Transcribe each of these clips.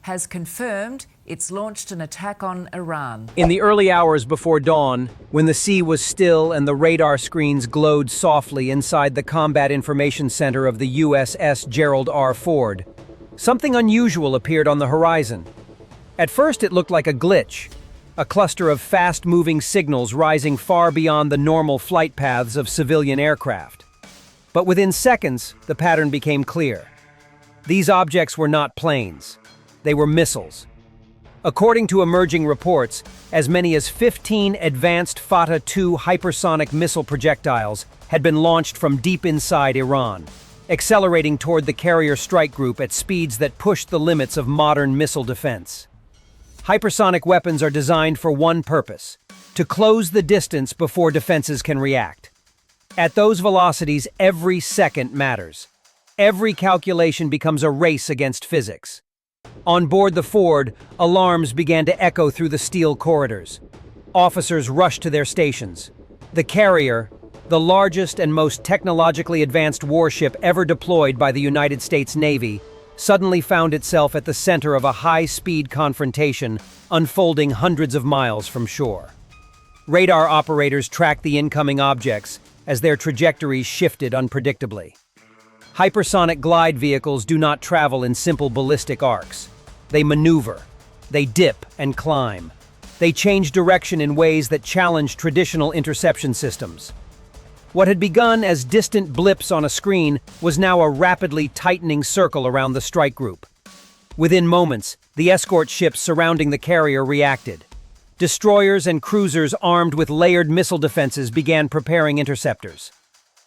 has confirmed it's launched an attack on Iran. In the early hours before dawn, when the sea was still and the radar screens glowed softly inside the Combat Information Center of the USS Gerald R. Ford, something unusual appeared on the horizon. At first it looked like a glitch, a cluster of fast-moving signals rising far beyond the normal flight paths of civilian aircraft. But within seconds, the pattern became clear. These objects were not planes. They were missiles. According to emerging reports, as many as 15 advanced Fateh-2 hypersonic missile projectiles had been launched from deep inside Iran, accelerating toward the carrier strike group at speeds that pushed the limits of modern missile defense. Hypersonic weapons are designed for one purpose: to close the distance before defenses can react. At those velocities, every second matters. Every calculation becomes a race against physics. On board the Ford, alarms began to echo through the steel corridors. Officers rushed to their stations. The carrier, the largest and most technologically advanced warship ever deployed by the United States Navy, suddenly found itself at the center of a high-speed confrontation unfolding hundreds of miles from shore. Radar operators tracked the incoming objects as their trajectories shifted unpredictably. Hypersonic glide vehicles do not travel in simple ballistic arcs. They maneuver, they dip and climb. They change direction in ways that challenge traditional interception systems. What had begun as distant blips on a screen was now a rapidly tightening circle around the strike group. Within moments, the escort ships surrounding the carrier reacted. Destroyers and cruisers armed with layered missile defenses began preparing interceptors.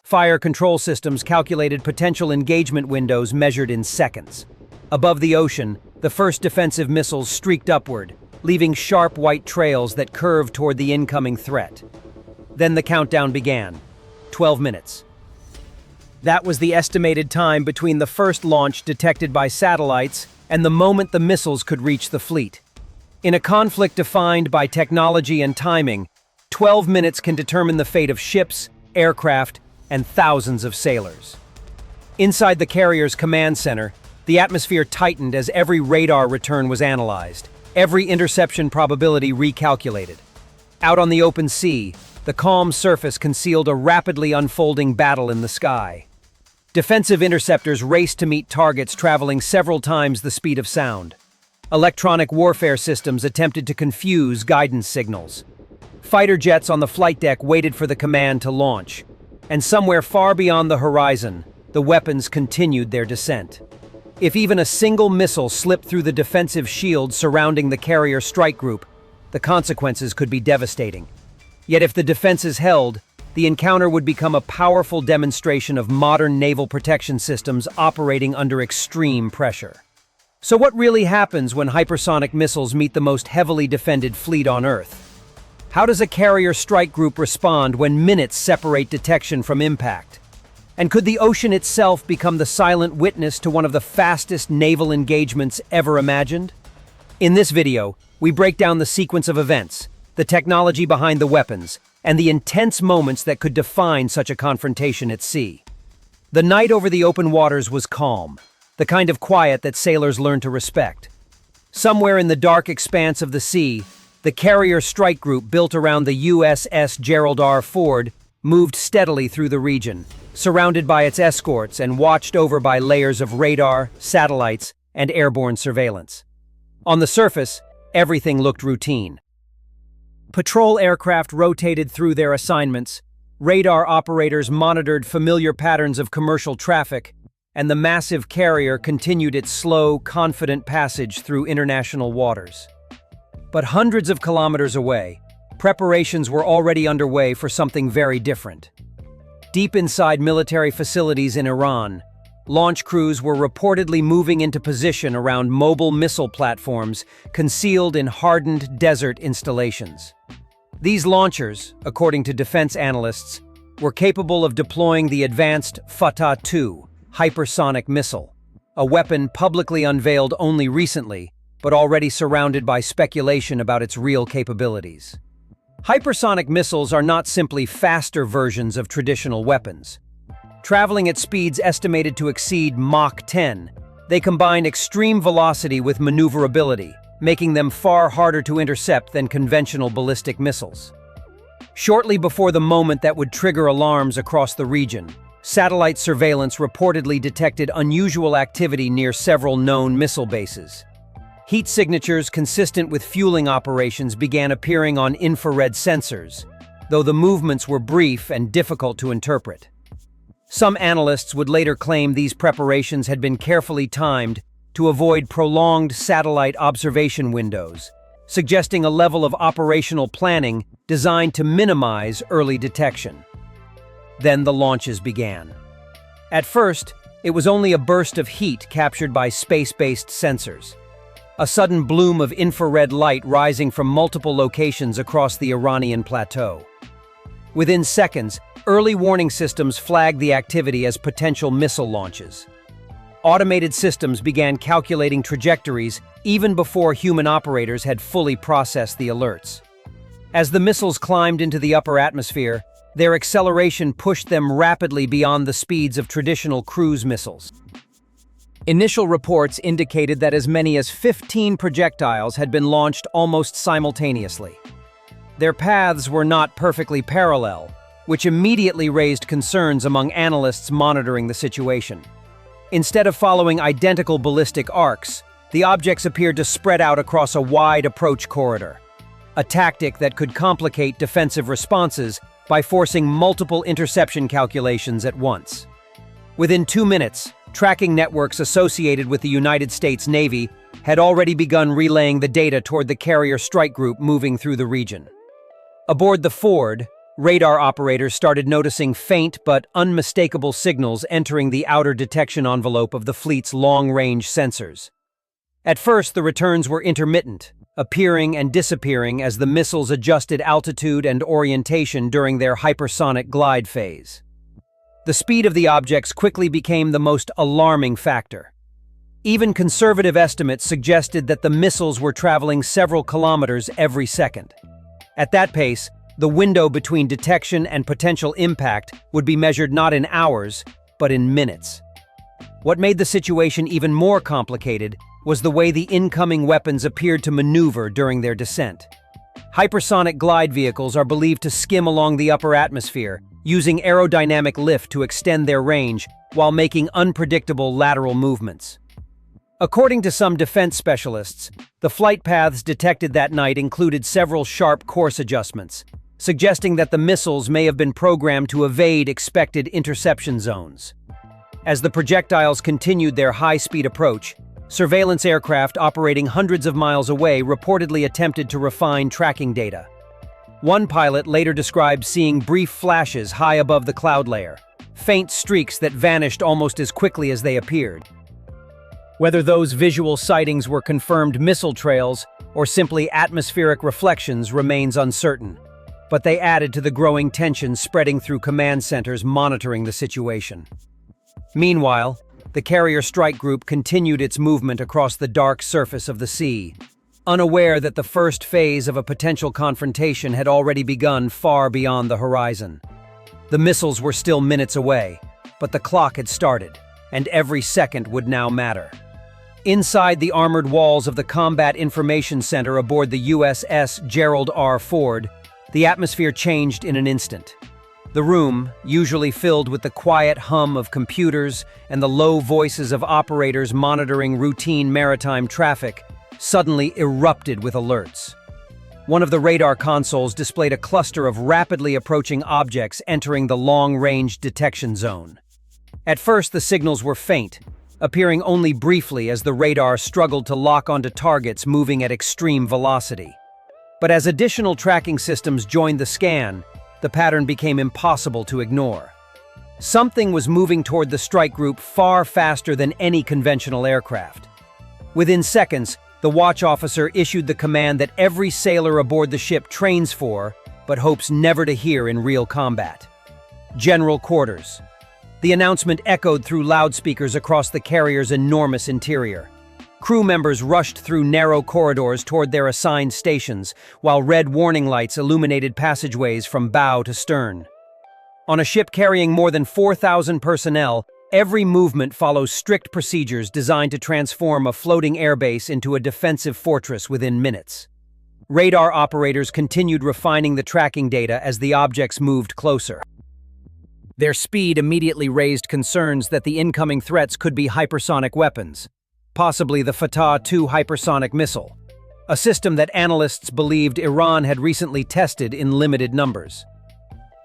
Fire control systems calculated potential engagement windows measured in seconds. Above the ocean, the first defensive missiles streaked upward, leaving sharp white trails that curved toward the incoming threat. Then the countdown began. 12 minutes. That was the estimated time between the first launch detected by satellites and the moment the missiles could reach the fleet. In a conflict defined by technology and timing, 12 minutes can determine the fate of ships, aircraft, and thousands of sailors. Inside the carrier's command center, the atmosphere tightened as every radar return was analyzed, every interception probability recalculated. Out on the open sea, the calm surface concealed a rapidly unfolding battle in the sky. Defensive interceptors raced to meet targets traveling several times the speed of sound. Electronic warfare systems attempted to confuse guidance signals. Fighter jets on the flight deck waited for the command to launch. And somewhere far beyond the horizon, the weapons continued their descent. If even a single missile slipped through the defensive shield surrounding the carrier strike group, the consequences could be devastating. Yet if the defenses held, the encounter would become a powerful demonstration of modern naval protection systems operating under extreme pressure. So what really happens when hypersonic missiles meet the most heavily defended fleet on Earth? How does a carrier strike group respond when minutes separate detection from impact? And could the ocean itself become the silent witness to one of the fastest naval engagements ever imagined? In this video, we break down the sequence of events, the technology behind the weapons, and the intense moments that could define such a confrontation at sea. The night over the open waters was calm, the kind of quiet that sailors learn to respect. Somewhere in the dark expanse of the sea, the carrier strike group built around the USS Gerald R. Ford moved steadily through the region, surrounded by its escorts and watched over by layers of radar, satellites, and airborne surveillance. On the surface, everything looked routine. Patrol aircraft rotated through their assignments, radar operators monitored familiar patterns of commercial traffic, and the massive carrier continued its slow, confident passage through international waters. But hundreds of kilometers away, preparations were already underway for something very different. Deep inside military facilities in Iran, launch crews were reportedly moving into position around mobile missile platforms concealed in hardened desert installations. These launchers, according to defense analysts, were capable of deploying the advanced Fateh-2 hypersonic missile, a weapon publicly unveiled only recently, but already surrounded by speculation about its real capabilities. Hypersonic missiles are not simply faster versions of traditional weapons. Traveling at speeds estimated to exceed Mach 10, They combine extreme velocity with maneuverability, making them far harder to intercept than conventional ballistic missiles. Shortly before the moment that would trigger alarms across the region, satellite surveillance reportedly detected unusual activity near several known missile bases. Heat signatures consistent with fueling operations began appearing on infrared sensors, though the movements were brief and difficult to interpret. Some analysts would later claim these preparations had been carefully timed to avoid prolonged satellite observation windows, suggesting a level of operational planning designed to minimize early detection. Then the launches began. At first, it was only a burst of heat captured by space-based sensors. A sudden bloom of infrared light rising from multiple locations across the Iranian plateau. Within seconds, early warning systems flagged the activity as potential missile launches. Automated systems began calculating trajectories even before human operators had fully processed the alerts. As the missiles climbed into the upper atmosphere, their acceleration pushed them rapidly beyond the speeds of traditional cruise missiles. Initial reports indicated that as many as 15 projectiles had been launched almost simultaneously. Their paths were not perfectly parallel, which immediately raised concerns among analysts monitoring the situation. Instead of following identical ballistic arcs, the objects appeared to spread out across a wide approach corridor, a tactic that could complicate defensive responses by forcing multiple interception calculations at once. Within 2 minutes, tracking networks associated with the United States Navy had already begun relaying the data toward the carrier strike group moving through the region. Aboard the Ford, radar operators started noticing faint but unmistakable signals entering the outer detection envelope of the fleet's long-range sensors. At first, the returns were intermittent, appearing and disappearing as the missiles adjusted altitude and orientation during their hypersonic glide phase. The speed of the objects quickly became the most alarming factor. Even conservative estimates suggested that the missiles were traveling several kilometers every second. At that pace, the window between detection and potential impact would be measured not in hours, but in minutes. What made the situation even more complicated was the way the incoming weapons appeared to maneuver during their descent. Hypersonic glide vehicles are believed to skim along the upper atmosphere, using aerodynamic lift to extend their range while making unpredictable lateral movements. According to some defense specialists, the flight paths detected that night included several sharp course adjustments, suggesting that the missiles may have been programmed to evade expected interception zones. As the projectiles continued their high-speed approach, surveillance aircraft operating hundreds of miles away reportedly attempted to refine tracking data. One pilot later described seeing brief flashes high above the cloud layer, faint streaks that vanished almost as quickly as they appeared. Whether those visual sightings were confirmed missile trails or simply atmospheric reflections remains uncertain, but they added to the growing tension spreading through command centers monitoring the situation. Meanwhile, the carrier strike group continued its movement across the dark surface of the sea, unaware that the first phase of a potential confrontation had already begun far beyond the horizon. The missiles were still minutes away, but the clock had started, and every second would now matter. Inside the armored walls of the Combat Information Center aboard the USS Gerald R. Ford, the atmosphere changed in an instant. The room, usually filled with the quiet hum of computers and the low voices of operators monitoring routine maritime traffic, suddenly erupted with alerts. One of the radar consoles displayed a cluster of rapidly approaching objects entering the long-range detection zone. At first, the signals were faint, appearing only briefly as the radar struggled to lock onto targets moving at extreme velocity. But as additional tracking systems joined the scan, the pattern became impossible to ignore. Something was moving toward the strike group far faster than any conventional aircraft. Within seconds, the watch officer issued the command that every sailor aboard the ship trains for, but hopes never to hear in real combat. General Quarters. The announcement echoed through loudspeakers across the carrier's enormous interior. Crew members rushed through narrow corridors toward their assigned stations, while red warning lights illuminated passageways from bow to stern. On a ship carrying more than 4,000 personnel, Every movement follows strict procedures designed to transform a floating airbase into a defensive fortress within minutes. Radar operators continued refining the tracking data as the objects moved closer. Their speed immediately raised concerns that the incoming threats could be hypersonic weapons, possibly the Fatah-2 hypersonic missile, a system that analysts believed Iran had recently tested in limited numbers.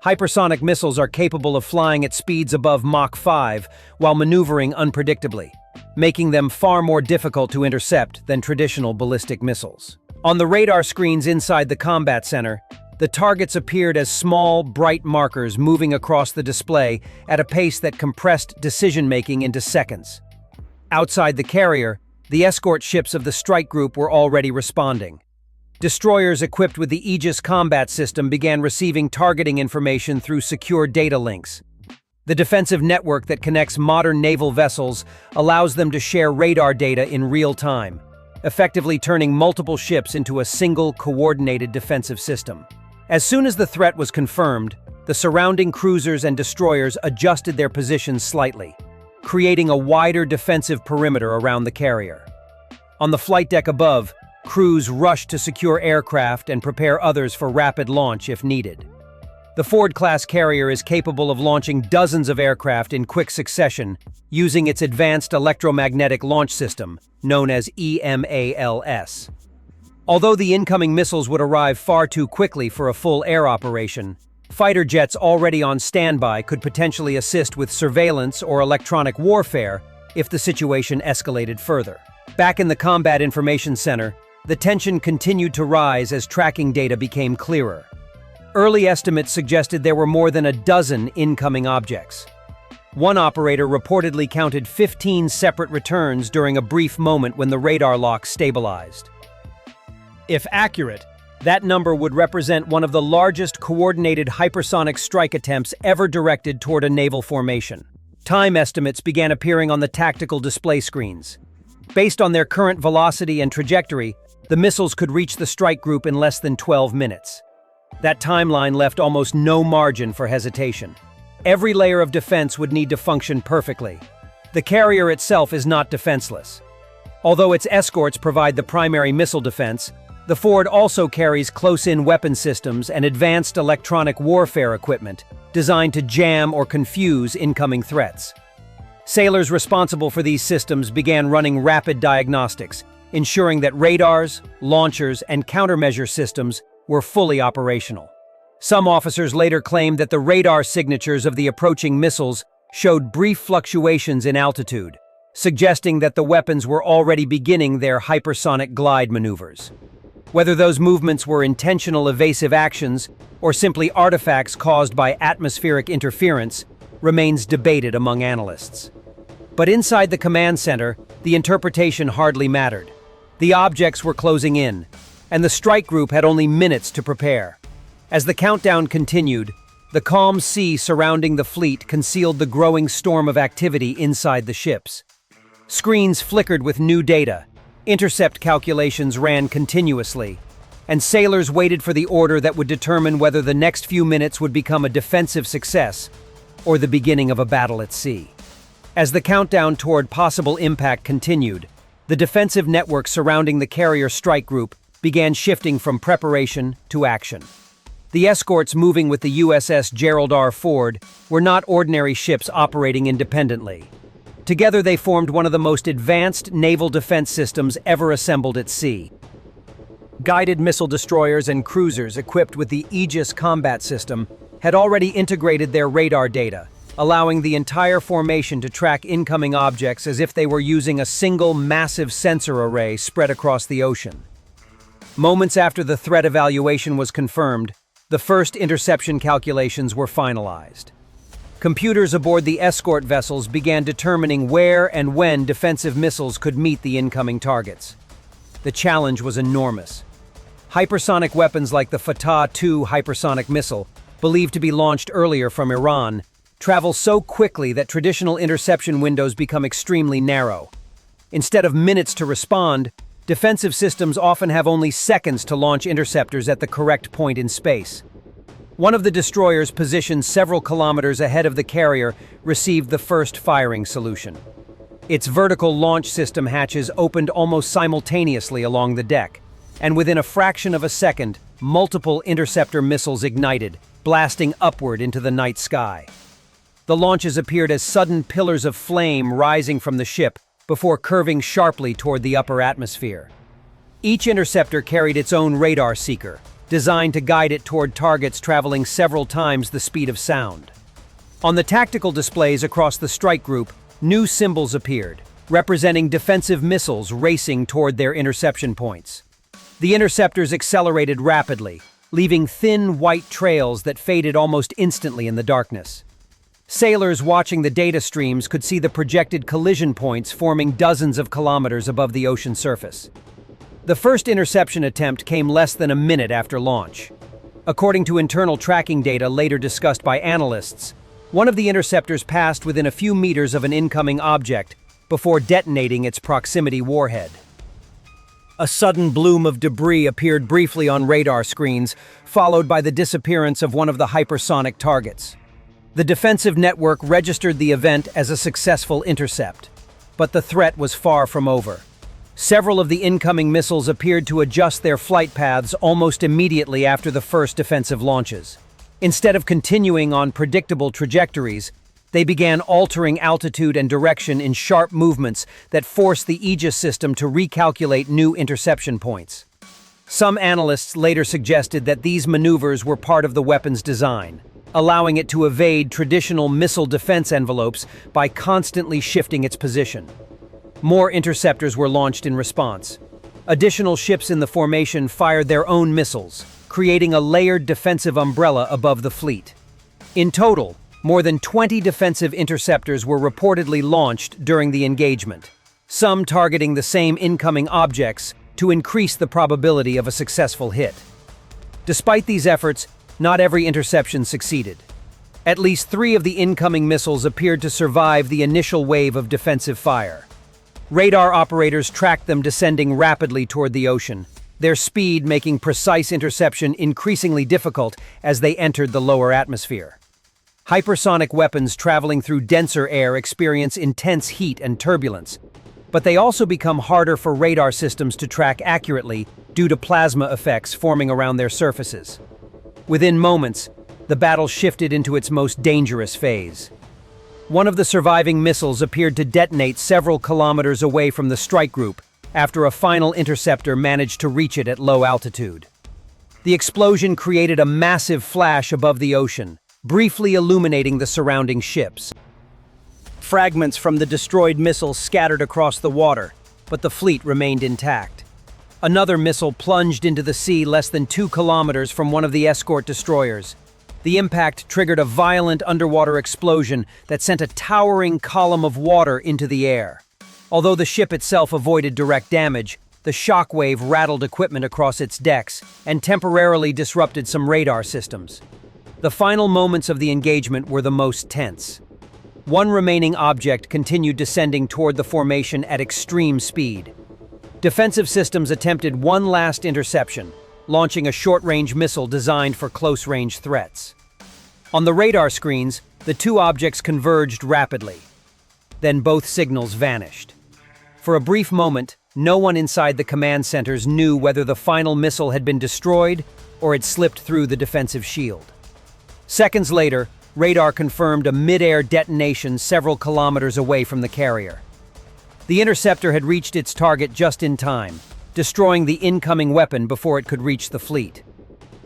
Hypersonic missiles are capable of flying at speeds above Mach 5 while maneuvering unpredictably, making them far more difficult to intercept than traditional ballistic missiles. On the radar screens inside the combat center, the targets appeared as small, bright markers moving across the display at a pace that compressed decision-making into seconds. Outside the carrier, the escort ships of the strike group were already responding. Destroyers equipped with the Aegis combat system began receiving targeting information through secure data links. The defensive network that connects modern naval vessels allows them to share radar data in real time, effectively turning multiple ships into a single, coordinated defensive system. As soon as the threat was confirmed, the surrounding cruisers and destroyers adjusted their positions slightly, creating a wider defensive perimeter around the carrier. On the flight deck above, crews rushed to secure aircraft and prepare others for rapid launch if needed. The Ford-class carrier is capable of launching dozens of aircraft in quick succession using its advanced electromagnetic launch system, known as EMALS. Although the incoming missiles would arrive far too quickly for a full air operation, fighter jets already on standby could potentially assist with surveillance or electronic warfare if the situation escalated further. Back in the Combat Information Center, the tension continued to rise as tracking data became clearer. Early estimates suggested there were more than a dozen incoming objects. One operator reportedly counted 15 separate returns during a brief moment when the radar lock stabilized. If accurate, that number would represent one of the largest coordinated hypersonic strike attempts ever directed toward a naval formation. Time estimates began appearing on the tactical display screens. Based on their current velocity and trajectory, the missiles could reach the strike group in less than 12 minutes. That timeline left almost no margin for hesitation. Every layer of defense would need to function perfectly. The carrier itself is not defenseless. Although its escorts provide the primary missile defense, the Ford also carries close-in weapon systems and advanced electronic warfare equipment designed to jam or confuse incoming threats. Sailors responsible for these systems began running rapid diagnostics, ensuring that radars, launchers, and countermeasure systems were fully operational. Some officers later claimed that the radar signatures of the approaching missiles showed brief fluctuations in altitude, suggesting that the weapons were already beginning their hypersonic glide maneuvers. Whether those movements were intentional evasive actions or simply artifacts caused by atmospheric interference remains debated among analysts. But inside the command center, the interpretation hardly mattered. The objects were closing in, and the strike group had only minutes to prepare. As the countdown continued, the calm sea surrounding the fleet concealed the growing storm of activity inside the ships. Screens flickered with new data, intercept calculations ran continuously, and sailors waited for the order that would determine whether the next few minutes would become a defensive success or the beginning of a battle at sea. As the countdown toward possible impact continued, the defensive network surrounding the carrier strike group began shifting from preparation to action. The escorts moving with the USS Gerald R. Ford were not ordinary ships operating independently. Together they formed one of the most advanced naval defense systems ever assembled at sea. Guided missile destroyers and cruisers equipped with the Aegis combat system had already integrated their radar data, allowing the entire formation to track incoming objects as if they were using a single massive sensor array spread across the ocean. Moments after the threat evaluation was confirmed, the first interception calculations were finalized. Computers aboard the escort vessels began determining where and when defensive missiles could meet the incoming targets. The challenge was enormous. Hypersonic weapons like the Fatah-2 hypersonic missile, believed to be launched earlier from Iran, travel so quickly that traditional interception windows become extremely narrow. Instead of minutes to respond, defensive systems often have only seconds to launch interceptors at the correct point in space. One of the destroyers, positioned several kilometers ahead of the carrier, received the first firing solution. Its vertical launch system hatches opened almost simultaneously along the deck, and within a fraction of a second, multiple interceptor missiles ignited, blasting upward into the night sky. The launches appeared as sudden pillars of flame rising from the ship before curving sharply toward the upper atmosphere. Each interceptor carried its own radar seeker, designed to guide it toward targets traveling several times the speed of sound. On the tactical displays across the strike group, new symbols appeared, representing defensive missiles racing toward their interception points. The interceptors accelerated rapidly, leaving thin white trails that faded almost instantly in the darkness. Sailors watching the data streams could see the projected collision points forming dozens of kilometers above the ocean surface. The first interception attempt came less than a minute after launch. According to internal tracking data later discussed by analysts, one of the interceptors passed within a few meters of an incoming object before detonating its proximity warhead. A sudden bloom of debris appeared briefly on radar screens, followed by the disappearance of one of the hypersonic targets. The defensive network registered the event as a successful intercept, but the threat was far from over. Several of the incoming missiles appeared to adjust their flight paths almost immediately after the first defensive launches. Instead of continuing on predictable trajectories, they began altering altitude and direction in sharp movements that forced the Aegis system to recalculate new interception points. Some analysts later suggested that these maneuvers were part of the weapon's design, allowing it to evade traditional missile defense envelopes by constantly shifting its position. More interceptors were launched in response. Additional ships in the formation fired their own missiles, creating a layered defensive umbrella above the fleet. In total, more than 20 defensive interceptors were reportedly launched during the engagement, some targeting the same incoming objects to increase the probability of a successful hit. Despite these efforts, not every interception succeeded. At least 3 of the incoming missiles appeared to survive the initial wave of defensive fire. Radar operators tracked them descending rapidly toward the ocean, their speed making precise interception increasingly difficult as they entered the lower atmosphere. Hypersonic weapons traveling through denser air experience intense heat and turbulence, but they also become harder for radar systems to track accurately due to plasma effects forming around their surfaces. Within moments, the battle shifted into its most dangerous phase. One of the surviving missiles appeared to detonate several kilometers away from the strike group after a final interceptor managed to reach it at low altitude. The explosion created a massive flash above the ocean, briefly illuminating the surrounding ships. Fragments from the destroyed missile scattered across the water, but the fleet remained intact. Another missile plunged into the sea less than 2 kilometers from one of the escort destroyers. The impact triggered a violent underwater explosion that sent a towering column of water into the air. Although the ship itself avoided direct damage, the shockwave rattled equipment across its decks and temporarily disrupted some radar systems. The final moments of the engagement were the most tense. One remaining object continued descending toward the formation at extreme speed. Defensive systems attempted one last interception, launching a short-range missile designed for close-range threats. On the radar screens, the 2 objects converged rapidly. Then both signals vanished. For a brief moment, no one inside the command centers knew whether the final missile had been destroyed or had slipped through the defensive shield. Seconds later, radar confirmed a mid-air detonation several kilometers away from the carrier. The interceptor had reached its target just in time, destroying the incoming weapon before it could reach the fleet.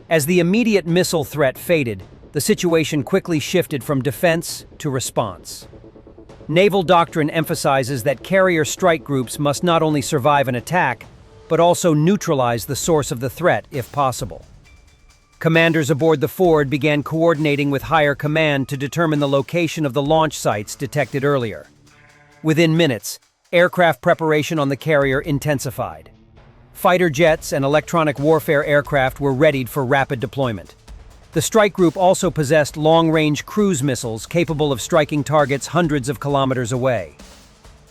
As the immediate missile threat faded, the situation quickly shifted from defense to response. Naval doctrine emphasizes that carrier strike groups must not only survive an attack, but also neutralize the source of the threat if possible. Commanders aboard the Ford began coordinating with higher command to determine the location of the launch sites detected earlier. Within minutes, aircraft preparation on the carrier intensified. Fighter jets and electronic warfare aircraft were readied for rapid deployment. The strike group also possessed long-range cruise missiles capable of striking targets hundreds of kilometers away.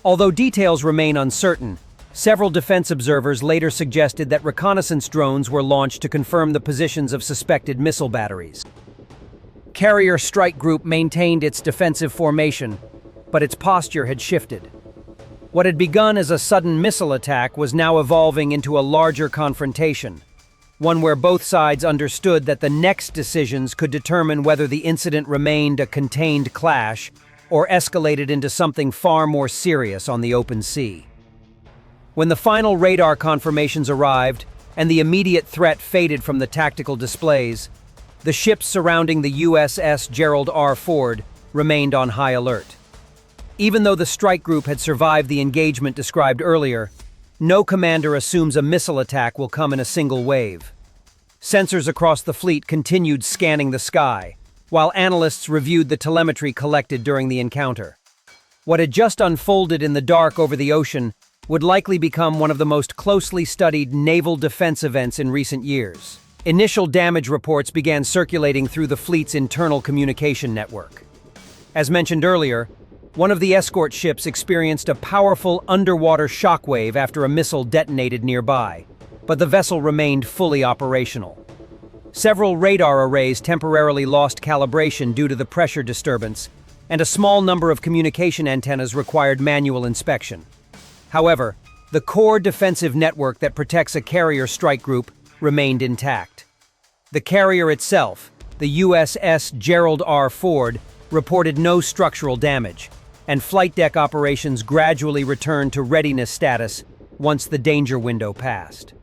Although details remain uncertain, several defense observers later suggested that reconnaissance drones were launched to confirm the positions of suspected missile batteries. carrier strike group maintained its defensive formation, but its posture had shifted. What had begun as a sudden missile attack was now evolving into a larger confrontation, one where both sides understood that the next decisions could determine whether the incident remained a contained clash or escalated into something far more serious on the open sea. When the final radar confirmations arrived and the immediate threat faded from the tactical displays, the ships surrounding the USS Gerald R. Ford remained on high alert. Even though the strike group had survived the engagement described earlier, no commander assumes a missile attack will come in a single wave. Sensors across the fleet continued scanning the sky, while analysts reviewed the telemetry collected during the encounter. What had just unfolded in the dark over the ocean would likely become one of the most closely studied naval defense events in recent years. Initial damage reports began circulating through the fleet's internal communication network. As mentioned earlier, one of the escort ships experienced a powerful underwater shockwave after a missile detonated nearby, but the vessel remained fully operational. Several radar arrays temporarily lost calibration due to the pressure disturbance, and a small number of communication antennas required manual inspection. However, the core defensive network that protects a carrier strike group remained intact. The carrier itself, the USS Gerald R. Ford, reported no structural damage, and flight deck operations gradually returned to readiness status once the danger window passed.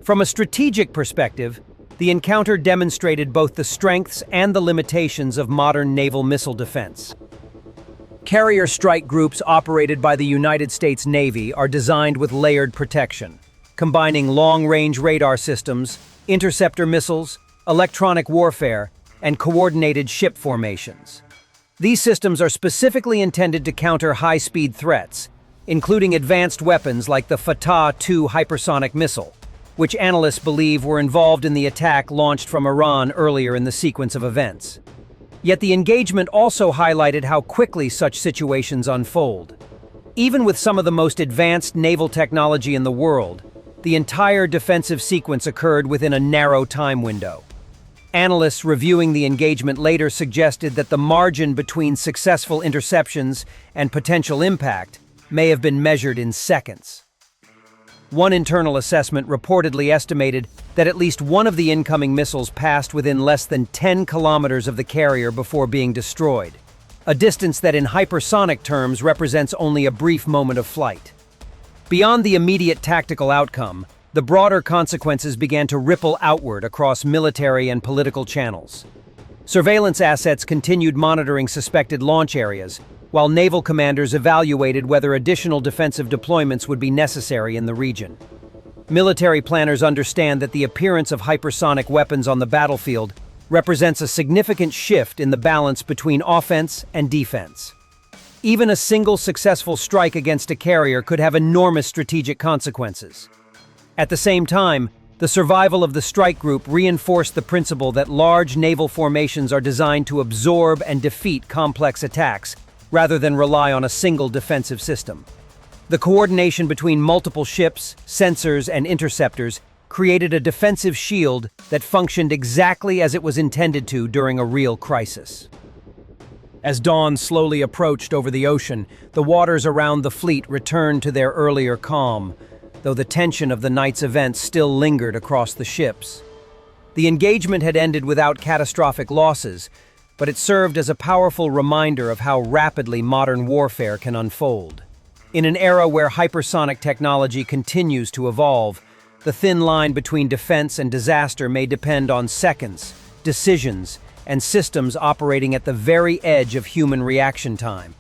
From a strategic perspective, the encounter demonstrated both the strengths and the limitations of modern naval missile defense. Carrier strike groups operated by the United States Navy are designed with layered protection, combining long-range radar systems, interceptor missiles, electronic warfare, and coordinated ship formations. These systems are specifically intended to counter high-speed threats, including advanced weapons like the Fatah-2 hypersonic missile, which analysts believe were involved in the attack launched from Iran earlier in the sequence of events. Yet the engagement also highlighted how quickly such situations unfold. Even with some of the most advanced naval technology in the world, the entire defensive sequence occurred within a narrow time window. Analysts reviewing the engagement later suggested that the margin between successful interceptions and potential impact may have been measured in seconds. One internal assessment reportedly estimated that at least one of the incoming missiles passed within less than 10 kilometers of the carrier before being destroyed, a distance that in hypersonic terms represents only a brief moment of flight. Beyond the immediate tactical outcome, the broader consequences began to ripple outward across military and political channels. Surveillance assets continued monitoring suspected launch areas, while naval commanders evaluated whether additional defensive deployments would be necessary in the region. Military planners understand that the appearance of hypersonic weapons on the battlefield represents a significant shift in the balance between offense and defense. Even a single successful strike against a carrier could have enormous strategic consequences. At the same time, the survival of the strike group reinforced the principle that large naval formations are designed to absorb and defeat complex attacks, rather than rely on a single defensive system. The coordination between multiple ships, sensors, and interceptors created a defensive shield that functioned exactly as it was intended to during a real crisis. As dawn slowly approached over the ocean, the waters around the fleet returned to their earlier calm, though the tension of the night's events still lingered across the ships. The engagement had ended without catastrophic losses, but it served as a powerful reminder of how rapidly modern warfare can unfold. In an era where hypersonic technology continues to evolve, the thin line between defense and disaster may depend on seconds, decisions, and systems operating at the very edge of human reaction time.